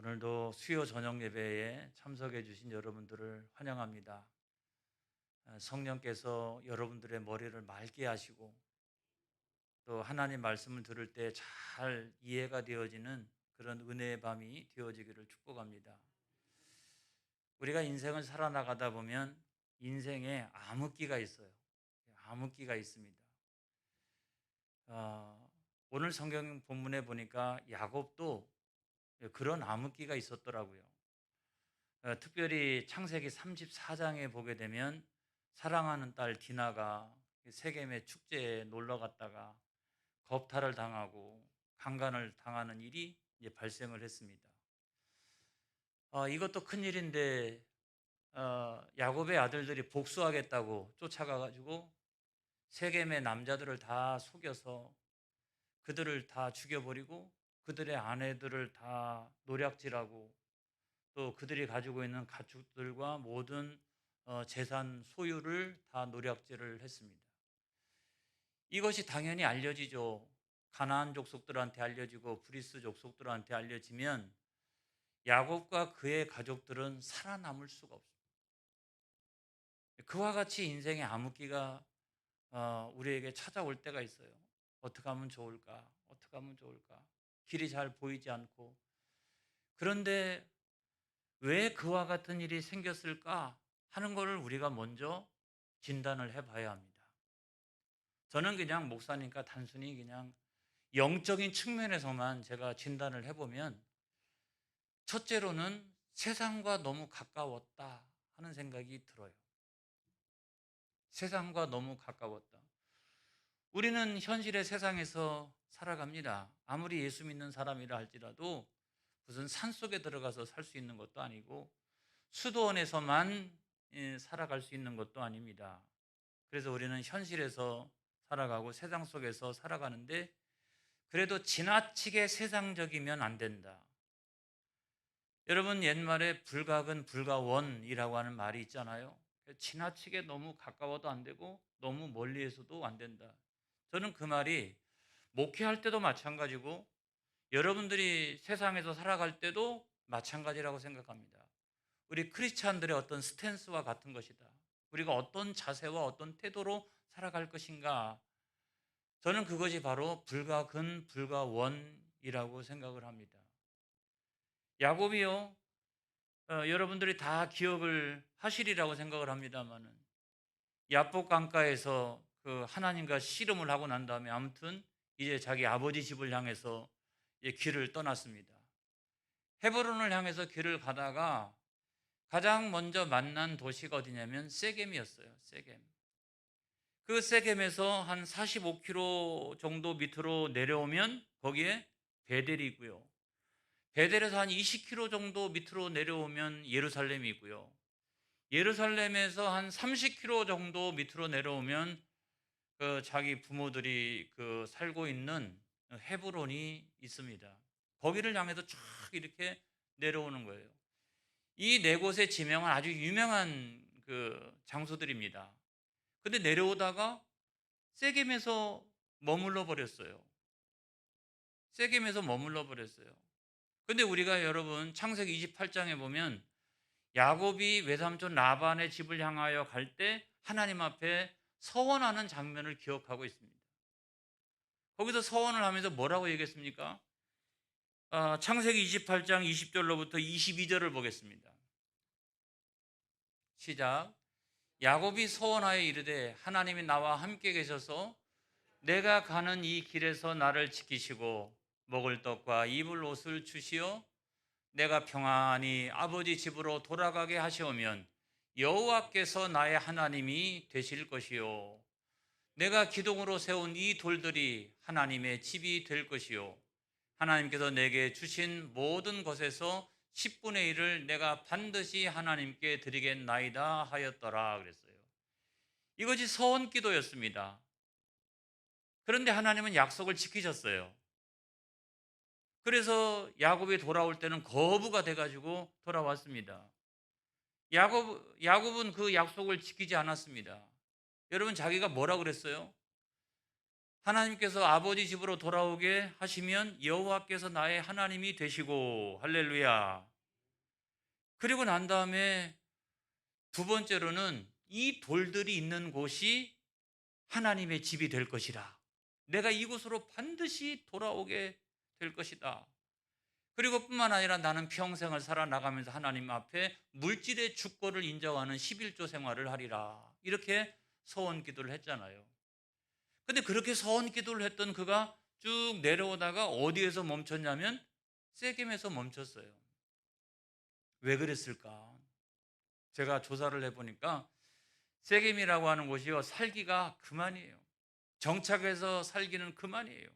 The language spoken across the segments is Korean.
오늘도 수요 저녁 예배에 참석해 주신 여러분들을 환영합니다. 성령께서 여러분들의 머리를 맑게 하시고 또 하나님 말씀을 들을 때 잘 이해가 되어지는 그런 은혜의 밤이 되어지기를 축복합니다. 우리가 인생을 살아나가다 보면 인생에 암흑기가 있어요. 암흑기가 있습니다. 오늘 성경 본문에 보니까 야곱도 그런 암흑기가 있었더라고요. 특별히 창세기 34장에 보게 되면 사랑하는 딸 디나가 세겜의 축제에 놀러 갔다가 겁탈을 당하고 강간을 당하는 일이 이제 발생을 했습니다. 이것도 큰 일인데 야곱의 아들들이 복수하겠다고 쫓아가 가지고 세겜의 남자들을 다 속여서 그들을 다 죽여버리고 그들의 아내들을 다 노략질하고 또 그들이 가지고 있는 가축들과 모든 재산 소유를 다 노략질을 했습니다. 이것이 당연히 알려지죠. 가나안 족속들한테 알려지고 브리스 족속들한테 알려지면 야곱과 그의 가족들은 살아남을 수가 없습니다. 그와 같이 인생의 암흑기가 우리에게 찾아올 때가 있어요. 어떻게 하면 좋을까? 어떻게 하면 좋을까? 길이 잘 보이지 않고. 그런데 왜 그와 같은 일이 생겼을까 하는 것을 우리가 먼저 진단을 해봐야 합니다. 저는 그냥 목사니까 단순히 그냥 영적인 측면에서만 제가 진단을 해보면 첫째로는 세상과 너무 가까웠다 하는 생각이 들어요. 세상과 너무 가까웠다. 우리는 현실의 세상에서 살아갑니다. 아무리 예수 믿는 사람이라 할지라도 무슨 산속에 들어가서 살 수 있는 것도 아니고 수도원에서만 살아갈 수 있는 것도 아닙니다. 그래서 우리는 현실에서 살아가고 세상 속에서 살아가는데 그래도 지나치게 세상적이면 안 된다. 여러분 옛말에 불가근 불가원이라고 하는 말이 있잖아요. 지나치게 너무 가까워도 안 되고 너무 멀리에서도 안 된다. 저는 그 말이 목회할 때도 마찬가지고 여러분들이 세상에서 살아갈 때도 마찬가지라고 생각합니다. 우리 크리스찬들의 어떤 스탠스와 같은 것이다. 우리가 어떤 자세와 어떤 태도로 살아갈 것인가. 저는 그것이 바로 불가근 불가원이라고 생각을 합니다. 야곱이요. 여러분들이 다 기억을 하시리라고 생각을 합니다만은 야복 강가에서 그 하나님과 씨름을 하고 난 다음에 아무튼 이제 자기 아버지 집을 향해서 이제 길을 떠났습니다. 헤브론을 향해서 길을 가다가 가장 먼저 만난 도시가 어디냐면 세겜이었어요. 세겜. 그 세겜에서 한 45km 정도 밑으로 내려오면 거기에 베델이 있고요. 베델에서 한 20km 정도 밑으로 내려오면 예루살렘이 있고요. 예루살렘에서 한 30km 정도 밑으로 내려오면 그 자기 부모들이 그 살고 있는 헤브론이 있습니다. 거기를 향해서 쫙 이렇게 내려오는 거예요. 이 네 곳의 지명은 아주 유명한 그 장소들입니다. 근데 내려오다가 세겜에서 머물러 버렸어요. 세겜에서 머물러 버렸어요. 근데 우리가 여러분 창세기 28장에 보면 야곱이 외삼촌 라반의 집을 향하여 갈 때 하나님 앞에 서원하는 장면을 기억하고 있습니다. 거기서 서원을 하면서 뭐라고 얘기했습니까? 창세기 28장 20절로부터 22절을 보겠습니다. 시작. 야곱이 서원하여 이르되 하나님이 나와 함께 계셔서 내가 가는 이 길에서 나를 지키시고 먹을 떡과 입을 옷을 주시어 내가 평안히 아버지 집으로 돌아가게 하시오면 여호와께서 나의 하나님이 되실 것이요 내가 기둥으로 세운 이 돌들이 하나님의 집이 될 것이요 하나님께서 내게 주신 모든 것에서 10분의 1을 내가 반드시 하나님께 드리겠나이다 하였더라 그랬어요. 이것이 서원 기도였습니다. 그런데 하나님은 약속을 지키셨어요. 그래서 야곱이 돌아올 때는 거부가 돼가지고 돌아왔습니다. 야곱은 그 약속을 지키지 않았습니다. 여러분 자기가 뭐라 그랬어요? 하나님께서 아버지 집으로 돌아오게 하시면 여호와께서 나의 하나님이 되시고, 할렐루야. 그리고 난 다음에 두 번째로는 이 돌들이 있는 곳이 하나님의 집이 될 것이라. 내가 이곳으로 반드시 돌아오게 될 것이다. 그리고 뿐만 아니라 나는 평생을 살아나가면서 하나님 앞에 물질의 주권을 인정하는 11조 생활을 하리라. 이렇게 서원 기도를 했잖아요. 근데 그렇게 서원 기도를 했던 그가 쭉 내려오다가 어디에서 멈췄냐면 세겜에서 멈췄어요. 왜 그랬을까? 제가 조사를 해보니까 세겜이라고 하는 곳이요, 살기가 그만이에요. 정착해서 살기는 그만이에요.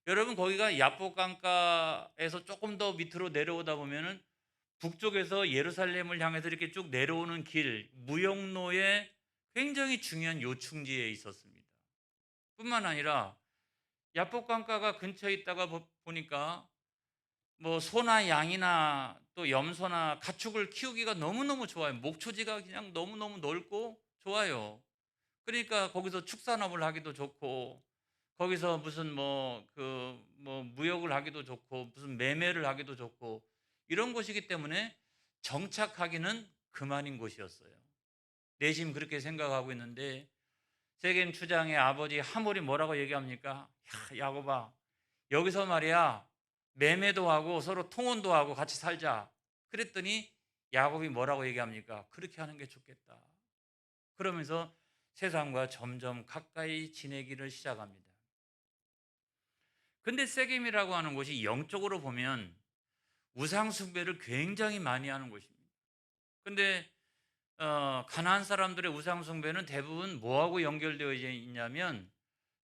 여러분, 거기가 야복강가에서 조금 더 밑으로 내려오다 보면은 북쪽에서 예루살렘을 향해서 이렇게 쭉 내려오는 길, 무역로에 굉장히 중요한 요충지에 있었습니다. 뿐만 아니라 야복강가가 근처에 있다가 보니까 뭐 소나 양이나 또 염소나 가축을 키우기가 너무너무 좋아요. 목초지가 그냥 너무너무 넓고 좋아요. 그러니까 거기서 축산업을 하기도 좋고, 거기서 무슨 뭐 무역을 하기도 좋고, 무슨 매매를 하기도 좋고, 이런 곳이기 때문에 정착하기는 그만인 곳이었어요. 내심 그렇게 생각하고 있는데 세겜 추장의 아버지 하몰이 뭐라고 얘기합니까? 야, 야곱아, 여기서 말이야 매매도 하고 서로 통혼도 하고 같이 살자. 그랬더니 야곱이 뭐라고 얘기합니까? 그렇게 하는 게 좋겠다. 그러면서 세상과 점점 가까이 지내기를 시작합니다. 근데 세겜이라고 하는 곳이 영적으로 보면 우상 숭배를 굉장히 많이 하는 곳입니다. 근데 가나안 사람들의 우상 숭배는 대부분 뭐하고 연결되어 있냐면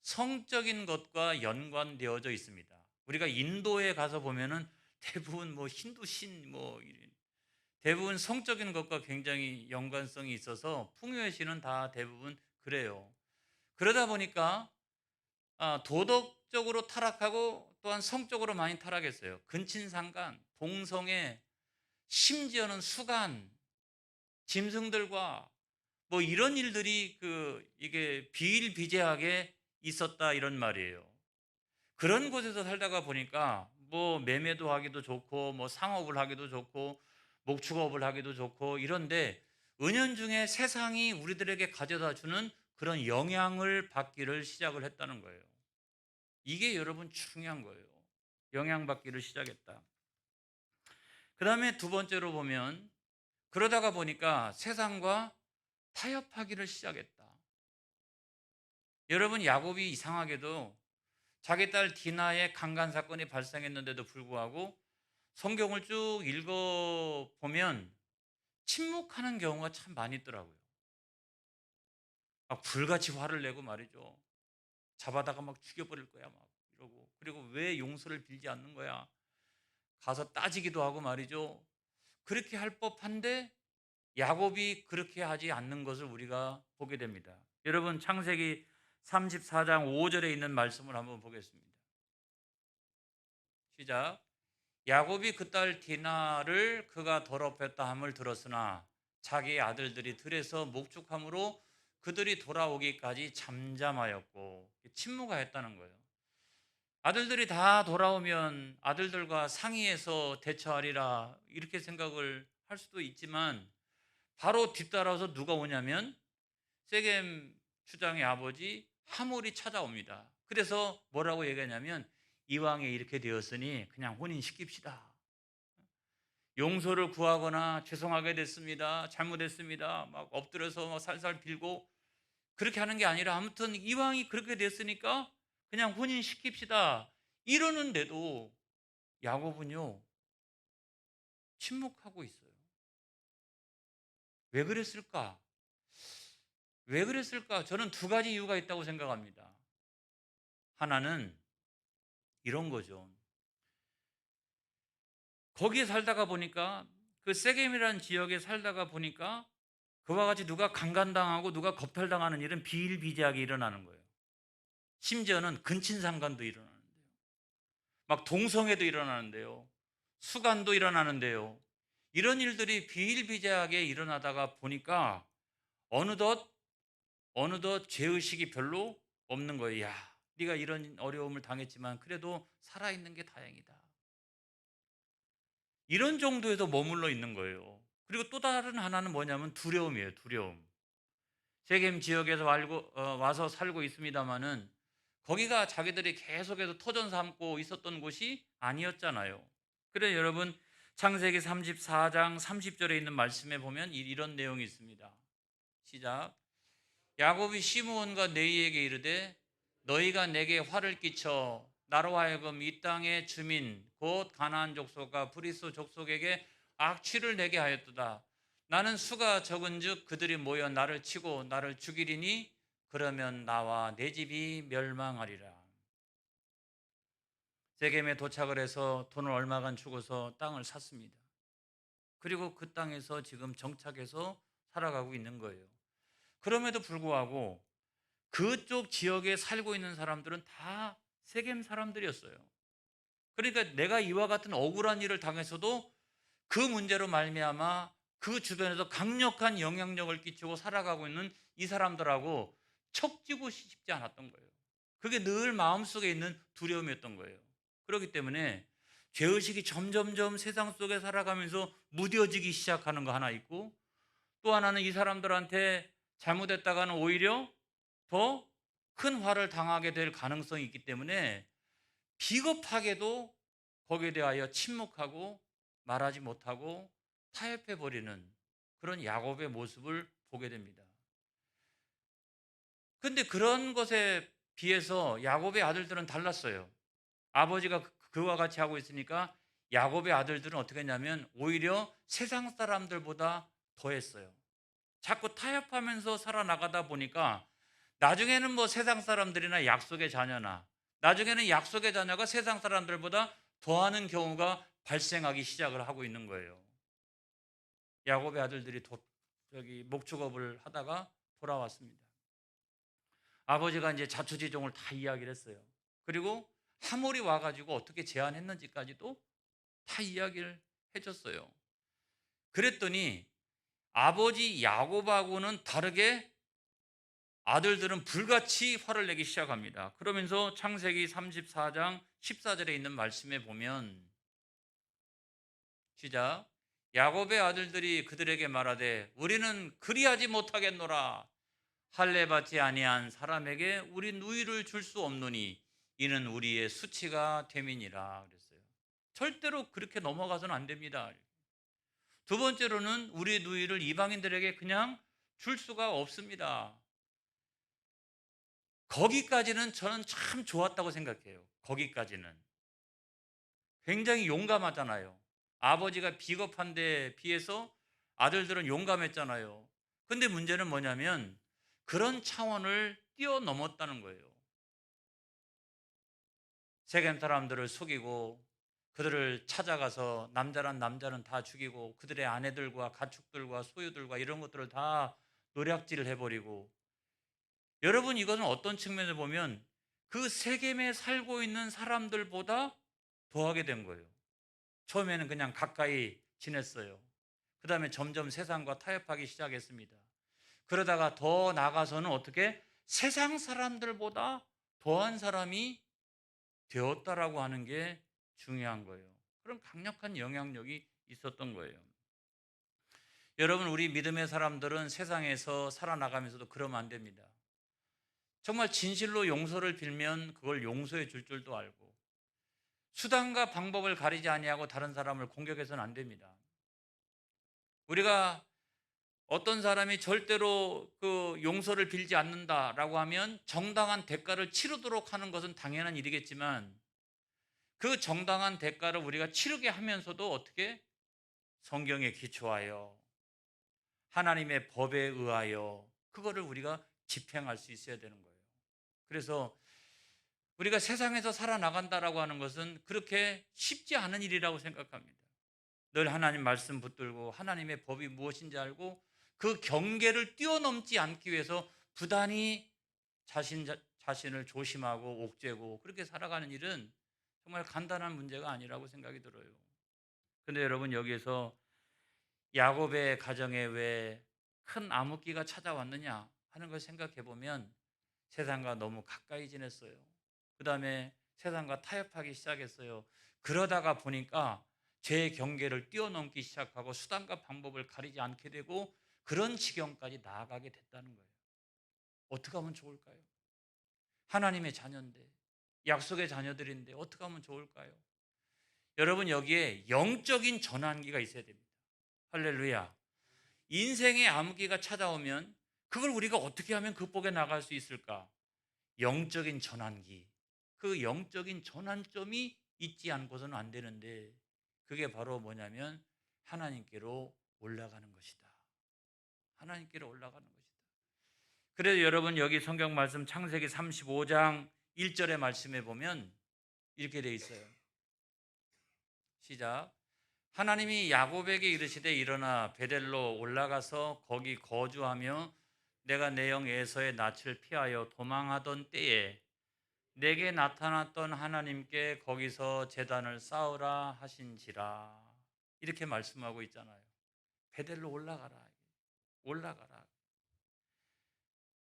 성적인 것과 연관되어져 있습니다. 우리가 인도에 가서 보면은 대부분 뭐 힌두 신 대부분 성적인 것과 굉장히 연관성이 있어서 풍요의 신은 다 대부분 그래요. 그러다 보니까 도덕적으로 타락하고 또한 성적으로 많이 타락했어요. 근친상간, 동성애, 심지어는 수간, 짐승들과 뭐 이런 일들이 이게 비일비재하게 있었다, 이런 말이에요. 그런 곳에서 살다가 보니까 뭐 매매도 하기도 좋고 뭐 상업을 하기도 좋고 목축업을 하기도 좋고 이런데 은연중에 세상이 우리들에게 가져다 주는 그런 영향을 받기를 시작을 했다는 거예요. 이게 여러분 중요한 거예요. 영향받기를 시작했다. 그 다음에 두 번째로 보면 그러다가 보니까 세상과 타협하기를 시작했다. 여러분, 야곱이 이상하게도 자기 딸 디나의 강간 사건이 발생했는데도 불구하고 성경을 쭉 읽어보면 침묵하는 경우가 참 많이 있더라고요. 막 불같이 화를 내고 말이죠. 잡아다가 막 죽여버릴 거야 막 이러고, 그리고 왜 용서를 빌지 않는 거야, 가서 따지기도 하고 말이죠. 그렇게 할 법한데 야곱이 그렇게 하지 않는 것을 우리가 보게 됩니다. 여러분, 창세기 34장 5절에 있는 말씀을 한번 보겠습니다. 시작. 야곱이 그 딸 디나를 그가 더럽혔다 함을 들었으나 자기 아들들이 들에서 목축함으로 그들이 돌아오기까지 잠잠하였고, 침묵하였다는 거예요. 아들들이 다 돌아오면 아들들과 상의해서 대처하리라 이렇게 생각을 할 수도 있지만 바로 뒤따라서 누가 오냐면 세겜 추장의 아버지 하몰이 찾아옵니다. 그래서 뭐라고 얘기하냐면 이왕에 이렇게 되었으니 그냥 혼인시킵시다. 용서를 구하거나 죄송하게 됐습니다, 잘못했습니다 막 엎드려서 막 살살 빌고 그렇게 하는 게 아니라 아무튼 이왕이 그렇게 됐으니까 그냥 혼인시킵시다 이러는데도 야곱은요 침묵하고 있어요. 왜 그랬을까? 왜 그랬을까? 저는 두 가지 이유가 있다고 생각합니다. 하나는 이런 거죠. 거기에 살다가 보니까, 그 세겜이라는 지역에 살다가 보니까 그와 같이 누가 강간당하고 누가 겁탈당하는 일은 비일비재하게 일어나는 거예요. 심지어는 근친상간도 일어나는데요. 막 동성애도 일어나는데요. 수간도 일어나는데요. 이런 일들이 비일비재하게 일어나다가 보니까 어느덧 죄의식이 별로 없는 거예요. 야, 네가 이런 어려움을 당했지만 그래도 살아있는 게 다행이다. 이런 정도에도 머물러 있는 거예요. 그리고 또 다른 하나는 뭐냐면 두려움이에요. 두려움. 세겜 지역에서 와서 살고 있습니다마는 거기가 자기들이 계속해서 터전 삼고 있었던 곳이 아니었잖아요. 그래 여러분, 창세기 34장 30절에 있는 말씀에 보면 이런 내용이 있습니다. 시작. 야곱이 시므온과 네이에게 이르되 너희가 내게 화를 끼쳐 나로 하여금 이 땅의 주민 곧 가나안 족속과 브리스 족속에게 악취를 내게 하였도다. 나는 수가 적은즉 그들이 모여 나를 치고 나를 죽이리니 그러면 나와 내 집이 멸망하리라. 세겜에 도착을 해서 돈을 얼마간 주고서 땅을 샀습니다. 그리고 그 땅에서 지금 정착해서 살아가고 있는 거예요. 그럼에도 불구하고 그쪽 지역에 살고 있는 사람들은 다 세겜 사람들이었어요. 그러니까 내가 이와 같은 억울한 일을 당해서도 그 문제로 말미암아 그 주변에서 강력한 영향력을 끼치고 살아가고 있는 이 사람들하고 척지고 싶지 않았던 거예요. 그게 늘 마음속에 있는 두려움이었던 거예요. 그렇기 때문에 죄의식이 점점점 세상 속에 살아가면서 무뎌지기 시작하는 거 하나 있고, 또 하나는 이 사람들한테 잘못했다가는 오히려 더 큰 화를 당하게 될 가능성이 있기 때문에 비겁하게도 거기에 대하여 침묵하고 말하지 못하고 타협해 버리는 그런 야곱의 모습을 보게 됩니다. 근데 그런 것에 비해서 야곱의 아들들은 달랐어요. 아버지가 그와 같이 하고 있으니까 야곱의 아들들은 어떻게 했냐면 오히려 세상 사람들보다 더했어요. 자꾸 타협하면서 살아나가다 보니까 나중에는 뭐 세상 사람들이나 약속의 자녀나 나중에는 약속의 자녀가 세상 사람들보다 더하는 경우가 발생하기 시작을 하고 있는 거예요. 야곱의 아들들이 목축업을 하다가 돌아왔습니다. 아버지가 이제 자초지종을 다 이야기를 했어요. 그리고 하몰이 와가지고 어떻게 제안했는지까지도 다 이야기를 해줬어요. 그랬더니 아버지 야곱하고는 다르게 아들들은 불같이 화를 내기 시작합니다. 그러면서 창세기 34장 14절에 있는 말씀에 보면 시작. 야곱의 아들들이 그들에게 말하되 우리는 그리하지 못하겠노라. 할례 받지 아니한 사람에게 우리 누이를 줄 수 없노니 이는 우리의 수치가 됨이니라 그랬어요. 절대로 그렇게 넘어가서는 안 됩니다. 두 번째로는 우리 누이를 이방인들에게 그냥 줄 수가 없습니다. 거기까지는 저는 참 좋았다고 생각해요. 거기까지는. 굉장히 용감하잖아요. 아버지가 비겁한 데 비해서 아들들은 용감했잖아요. 근데 문제는 뭐냐면 그런 차원을 뛰어넘었다는 거예요. 세겜 사람들을 속이고 그들을 찾아가서 남자란 남자는 다 죽이고 그들의 아내들과 가축들과 소유들과 이런 것들을 다 노략질을 해버리고, 여러분 이것은 어떤 측면을 보면 그 세겜에 살고 있는 사람들보다 더하게 된 거예요. 처음에는 그냥 가까이 지냈어요. 그 다음에 점점 세상과 타협하기 시작했습니다. 그러다가 더 나아가서는 어떻게 세상 사람들보다 더한 사람이 되었다라고 하는 게 중요한 거예요. 그런 강력한 영향력이 있었던 거예요. 여러분, 우리 믿음의 사람들은 세상에서 살아나가면서도 그러면 안 됩니다. 정말 진실로 용서를 빌면 그걸 용서해 줄 줄도 알고, 수단과 방법을 가리지 아니하고 다른 사람을 공격해서는 안 됩니다. 우리가 어떤 사람이 절대로 그 용서를 빌지 않는다라고 하면 정당한 대가를 치르도록 하는 것은 당연한 일이겠지만, 그 정당한 대가를 우리가 치르게 하면서도 어떻게 성경에 기초하여 하나님의 법에 의하여 그거를 우리가 집행할 수 있어야 되는 거예요. 그래서 우리가 세상에서 살아나간다라고 하는 것은 그렇게 쉽지 않은 일이라고 생각합니다. 늘 하나님 말씀 붙들고 하나님의 법이 무엇인지 알고 그 경계를 뛰어넘지 않기 위해서 부단히 자신을 조심하고 옥죄고 그렇게 살아가는 일은 정말 간단한 문제가 아니라고 생각이 들어요. 근데 여러분, 여기에서 야곱의 가정에 왜 큰 암흑기가 찾아왔느냐 하는 걸 생각해 보면 세상과 너무 가까이 지냈어요. 그 다음에 세상과 타협하기 시작했어요. 그러다가 보니까 제 경계를 뛰어넘기 시작하고 수단과 방법을 가리지 않게 되고 그런 지경까지 나아가게 됐다는 거예요. 어떻게 하면 좋을까요? 하나님의 자녀인데, 약속의 자녀들인데 어떻게 하면 좋을까요? 여러분, 여기에 영적인 전환기가 있어야 됩니다. 할렐루야. 인생의 암기가 찾아오면 그걸 우리가 어떻게 하면 극복해 나갈 수 있을까? 영적인 전환기, 그 영적인 전환점이 있지 않고서는 안 되는데, 그게 바로 뭐냐면 하나님께로 올라가는 것이다. 하나님께로 올라가는 것이다. 그래서 여러분, 여기 성경 말씀 창세기 35장 1절의 말씀에 보면 이렇게 돼 있어요. 시작. 하나님이 야곱에게 이르시되 일어나 베델로 올라가서 거기 거주하며 내가 내 영 에서의 낯을 피하여 도망하던 때에 내게 나타났던 하나님께 거기서 제단을 쌓으라 하신지라. 이렇게 말씀하고 있잖아요. 베델로 올라가라. 올라가라.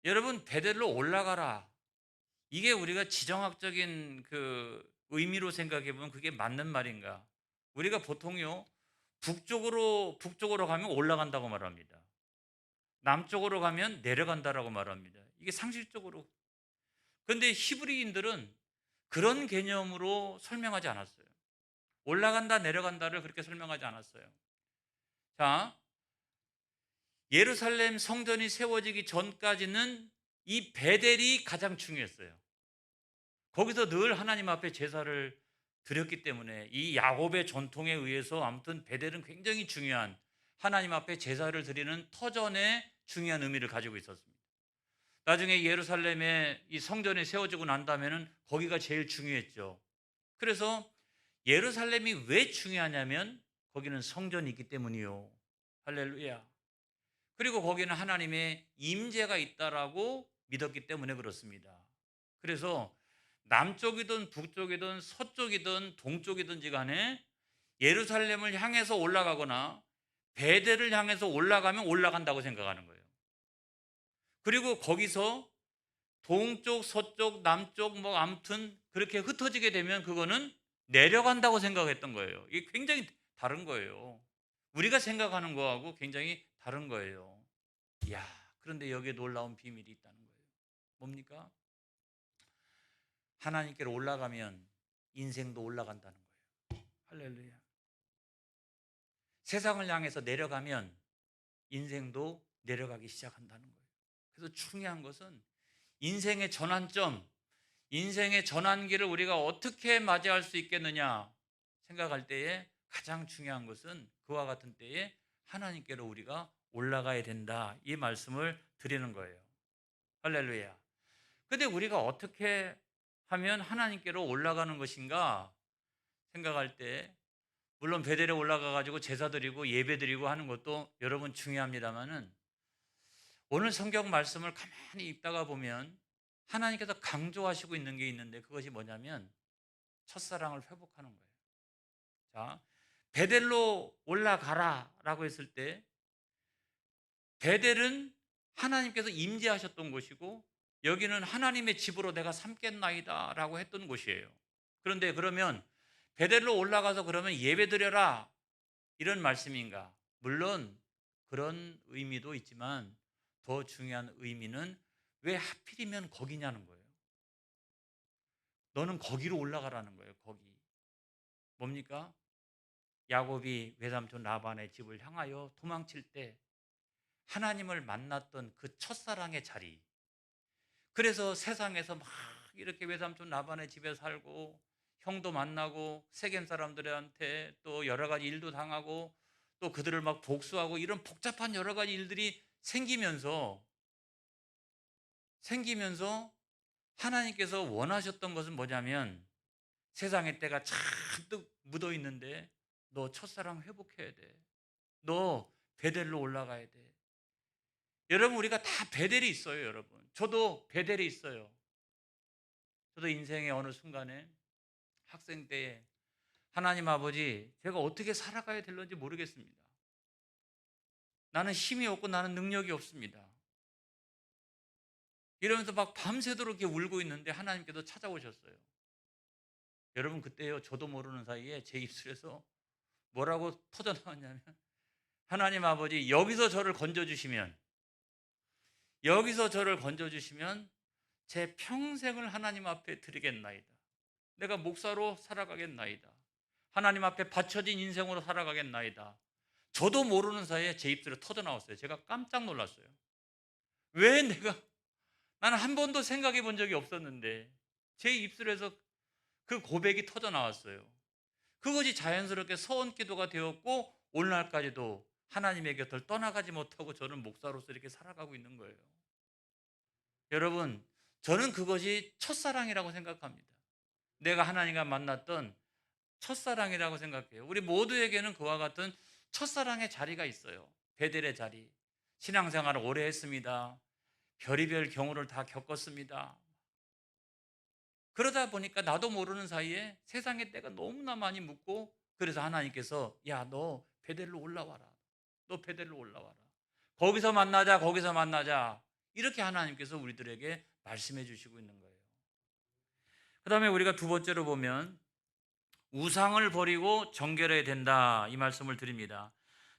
여러분, 베델로 올라가라. 이게 우리가 지정학적인 그 의미로 생각해 보면 그게 맞는 말인가? 우리가 보통요, 북쪽으로 가면 올라간다고 말합니다. 남쪽으로 가면 내려간다라고 말합니다. 이게 상식적으로. 그런데 히브리인들은 그런 개념으로 설명하지 않았어요. 올라간다, 내려간다를 그렇게 설명하지 않았어요. 자, 예루살렘 성전이 세워지기 전까지는 이 베델이 가장 중요했어요. 거기서 늘 하나님 앞에 제사를 드렸기 때문에 이 야곱의 전통에 의해서 아무튼 베델은 굉장히 중요한, 하나님 앞에 제사를 드리는 터전의 중요한 의미를 가지고 있었습니다. 나중에 예루살렘에 이 성전이 세워지고 난 다음에는 거기가 제일 중요했죠. 그래서 예루살렘이 왜 중요하냐면 거기는 성전이 있기 때문이요. 할렐루야. 그리고 거기는 하나님의 임재가 있다라고 믿었기 때문에 그렇습니다. 그래서 남쪽이든 북쪽이든 서쪽이든 동쪽이든지 간에 예루살렘을 향해서 올라가거나 베델을 향해서 올라가면 올라간다고 생각하는 거예요. 그리고 거기서 동쪽, 서쪽, 남쪽 뭐 아무튼 그렇게 흩어지게 되면 그거는 내려간다고 생각했던 거예요. 이게 굉장히 다른 거예요. 우리가 생각하는 거하고 굉장히 다른 거예요. 이야, 그런데 여기에 놀라운 비밀이 있다는 거예요. 뭡니까? 하나님께로 올라가면 인생도 올라간다는 거예요. 할렐루야. 세상을 향해서 내려가면 인생도 내려가기 시작한다는 거예요. 그래서 중요한 것은 인생의 전환점, 인생의 전환기를 우리가 어떻게 맞이할 수 있겠느냐 생각할 때에 가장 중요한 것은 그와 같은 때에 하나님께로 우리가 올라가야 된다, 이 말씀을 드리는 거예요. 할렐루야. 근데 우리가 어떻게 하면 하나님께로 올라가는 것인가 생각할 때, 물론 베델에 올라가 가지고 제사 드리고 예배 드리고 하는 것도 여러분 중요합니다만은, 오늘 성경 말씀을 가만히 읽다가 보면 하나님께서 강조하시고 있는 게 있는데, 그것이 뭐냐면 첫사랑을 회복하는 거예요. 자, 베델로 올라가라라고 했을 때 베델은 하나님께서 임재하셨던 곳이고 여기는 하나님의 집으로 내가 삼겠나이다라고 했던 곳이에요. 그런데 그러면 베델로 올라가서 그러면 예배드려라 이런 말씀인가? 물론 그런 의미도 있지만 더 중요한 의미는 왜 하필이면 거기냐는 거예요. 너는 거기로 올라가라는 거예요. 거기. 뭡니까? 야곱이 외삼촌 라반의 집을 향하여 도망칠 때 하나님을 만났던 그 첫사랑의 자리. 그래서 세상에서 막 이렇게 외삼촌 라반의 집에 살고 형도 만나고 세겜 사람들한테 또 여러 가지 일도 당하고 또 그들을 막 복수하고 이런 복잡한 여러 가지 일들이 생기면서 하나님께서 원하셨던 것은 뭐냐면, 세상의 때가 잔뜩 묻어 있는데 너 첫사랑 회복해야 돼. 너 베델로 올라가야 돼. 여러분, 우리가 다 베델이 있어요. 여러분, 저도 베델이 있어요. 저도 인생의 어느 순간에 학생 때에 하나님 아버지, 제가 어떻게 살아가야 될는지 모르겠습니다. 나는 힘이 없고 나는 능력이 없습니다. 이러면서 막 밤새도록 이렇게 울고 있는데 하나님께서 찾아오셨어요. 여러분 그때요 저도 모르는 사이에 제 입술에서 뭐라고 터져 나왔냐면 하나님 아버지 여기서 저를 건져 주시면 제 평생을 하나님 앞에 드리겠나이다. 내가 목사로 살아가겠나이다. 하나님 앞에 바쳐진 인생으로 살아가겠나이다. 저도 모르는 사이에 제 입술에 터져 나왔어요. 제가 깜짝 놀랐어요. 왜 나는 한 번도 생각해 본 적이 없었는데 제 입술에서 그 고백이 터져 나왔어요. 그것이 자연스럽게 서원 기도가 되었고 오늘날까지도 하나님의 곁을 떠나가지 못하고 저는 목사로서 이렇게 살아가고 있는 거예요. 여러분, 저는 그것이 첫사랑이라고 생각합니다. 내가 하나님과 만났던 첫사랑이라고 생각해요. 우리 모두에게는 그와 같은 첫사랑의 자리가 있어요. 베델의 자리. 신앙생활을 오래 했습니다. 별의별 경우를 다 겪었습니다. 그러다 보니까 나도 모르는 사이에 세상의 때가 너무나 많이 묻고 그래서 하나님께서 야, 너 베델로 올라와라. 너 베델로 올라와라. 거기서 만나자. 이렇게 하나님께서 우리들에게 말씀해 주시고 있는 거예요. 그 다음에 우리가 두 번째로 보면 우상을 버리고 정결해야 된다. 이 말씀을 드립니다.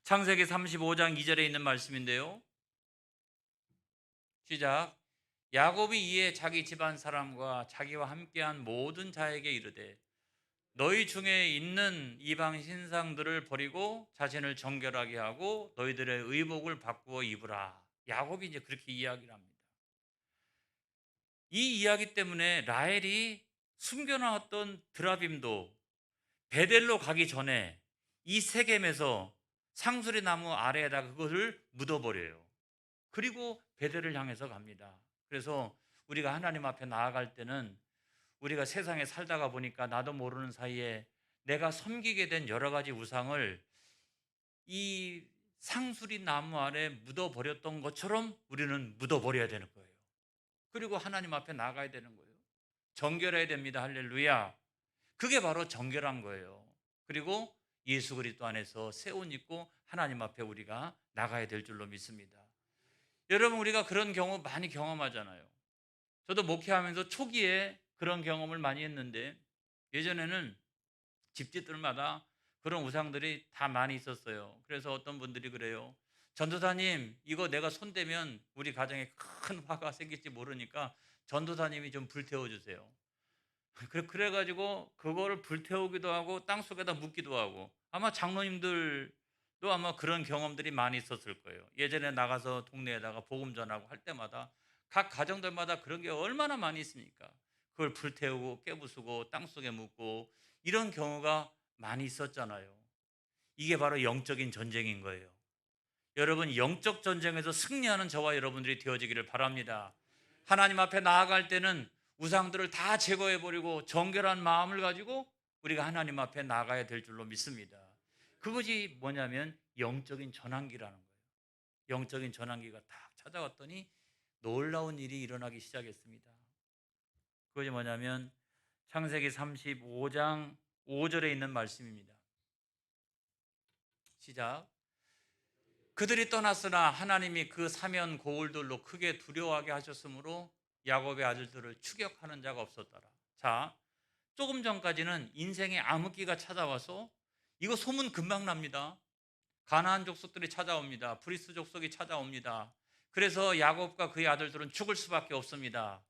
창세기 35장 2절에 있는 말씀인데요. 시작. 야곱이 이에 자기 집안 사람과 자기와 함께한 모든 자에게 이르되 너희 중에 있는 이방 신상들을 버리고 자신을 정결하게 하고 너희들의 의복을 바꾸어 입으라. 야곱이 이제 그렇게 이야기를 합니다. 이 이야기 때문에 라헬이 숨겨놨던 드라빔도 베델로 가기 전에 이 세겜에서 상수리 나무 아래에다가 그것을 묻어버려요. 그리고 베델을 향해서 갑니다. 그래서 우리가 하나님 앞에 나아갈 때는 우리가 세상에 살다가 보니까 나도 모르는 사이에 내가 섬기게 된 여러 가지 우상을 이 상수리 나무 아래 묻어버렸던 것처럼 우리는 묻어버려야 되는 거예요. 그리고 하나님 앞에 나가야 되는 거예요. 정결해야 됩니다. 할렐루야. 그게 바로 정결한 거예요. 그리고 예수 그리스도 안에서 새 옷 입고 하나님 앞에 우리가 나가야 될 줄로 믿습니다. 여러분 우리가 그런 경우 많이 경험하잖아요. 저도 목회하면서 초기에 그런 경험을 많이 했는데 예전에는 집집들마다 그런 우상들이 다 많이 있었어요. 그래서 어떤 분들이 그래요. 전도사님 이거 내가 손대면 우리 가정에 큰 화가 생길지 모르니까 전도사님이 좀 불태워 주세요. 그래가지고 그거를 불태우기도 하고 땅속에다 묻기도 하고 아마 장로님들도 아마 그런 경험들이 많이 있었을 거예요. 예전에 나가서 동네에다가 복음 전하고 할 때마다 각 가정들마다 그런 게 얼마나 많이 있습니까? 그걸 불태우고 깨부수고 땅속에 묻고 이런 경우가 많이 있었잖아요. 이게 바로 영적인 전쟁인 거예요. 여러분 영적 전쟁에서 승리하는 저와 여러분들이 되어지기를 바랍니다. 하나님 앞에 나아갈 때는 우상들을 다 제거해버리고 정결한 마음을 가지고 우리가 하나님 앞에 나가야 될 줄로 믿습니다. 그것이 뭐냐면 영적인 전환기라는 거예요. 영적인 전환기가 딱 찾아왔더니 놀라운 일이 일어나기 시작했습니다. 그것이 뭐냐면 창세기 35장 5절에 있는 말씀입니다. 시작. 그들이 떠났으나 하나님이 그 사면 고울들로 크게 두려워하게 하셨으므로 야곱의 아들들을 추격하는 자가 없었더라. 자, 조금 전까지는 인생의 암흑기가 찾아와서 이거 소문 금방 납니다. 가나안 족속들이 찾아옵니다. 브리스 족속이 찾아옵니다. 그래서 야곱과 그의 아들들은 죽을 수밖에 없습니다.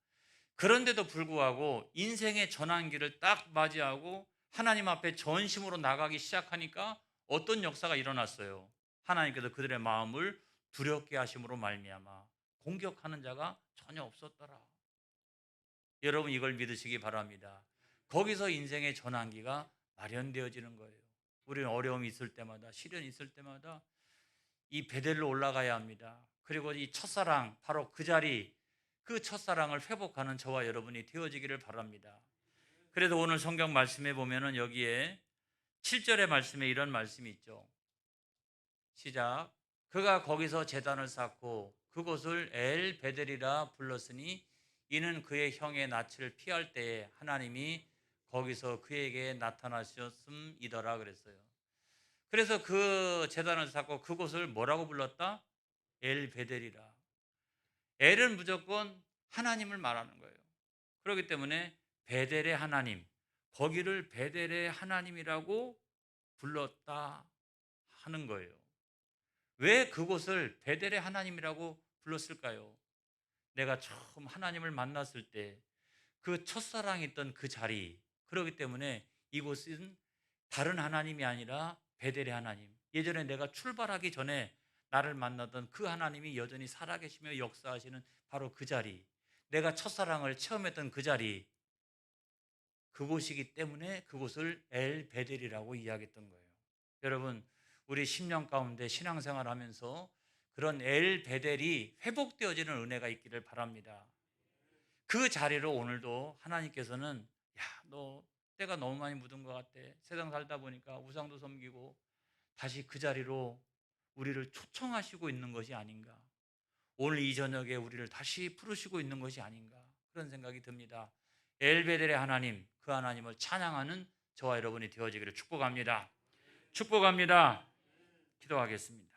그런데도 불구하고 인생의 전환기를 딱 맞이하고 하나님 앞에 전심으로 나가기 시작하니까 어떤 역사가 일어났어요. 하나님께서 그들의 마음을 두렵게 하심으로 말미암아 공격하는 자가 전혀 없었더라. 여러분 이걸 믿으시기 바랍니다. 거기서 인생의 전환기가 마련되어지는 거예요. 우리는 어려움이 있을 때마다 시련이 있을 때마다 이 베델로 올라가야 합니다. 그리고 이 첫사랑 바로 그 자리 그 첫사랑을 회복하는 저와 여러분이 되어지기를 바랍니다. 그래서 오늘 성경 말씀에 보면은 여기에 7절의 말씀에 이런 말씀이 있죠. 시작. 그가 거기서 제단을 쌓고 그곳을 엘 베델이라 불렀으니 이는 그의 형의 낯을 피할 때에 하나님이 거기서 그에게 나타나셨음이더라 그랬어요. 그래서 그 제단을 쌓고 그곳을 뭐라고 불렀다? 엘 베델이라. 엘은 무조건 하나님을 말하는 거예요. 그렇기 때문에 베델의 하나님, 거기를 베델의 하나님이라고 불렀다 하는 거예요. 왜 그곳을 베델의 하나님이라고 불렀을까요? 내가 처음 하나님을 만났을 때 그 첫사랑이 있던 그 자리, 그렇기 때문에 이곳은 다른 하나님이 아니라 베델의 하나님, 예전에 내가 출발하기 전에 나를 만나던 그 하나님이 여전히 살아계시며 역사하시는 바로 그 자리, 내가 첫사랑을 체험했던 그 자리, 그곳이기 때문에 그곳을 엘 베델이라고 이야기했던 거예요. 여러분, 우리 10년 가운데 신앙생활 하면서 그런 엘 베델이 회복되어지는 은혜가 있기를 바랍니다. 그 자리로 오늘도 하나님께서는 야, 너 때가 너무 많이 묻은 것 같아. 세상 살다 보니까 우상도 섬기고 다시 그 자리로 우리를 초청하시고 있는 것이 아닌가. 오늘 이 저녁에 우리를 다시 부르시고 있는 것이 아닌가. 그런 생각이 듭니다. 엘베델의 하나님, 그 하나님을 찬양하는 저와 여러분이 되어지기를 축복합니다. 축복합니다. 기도하겠습니다.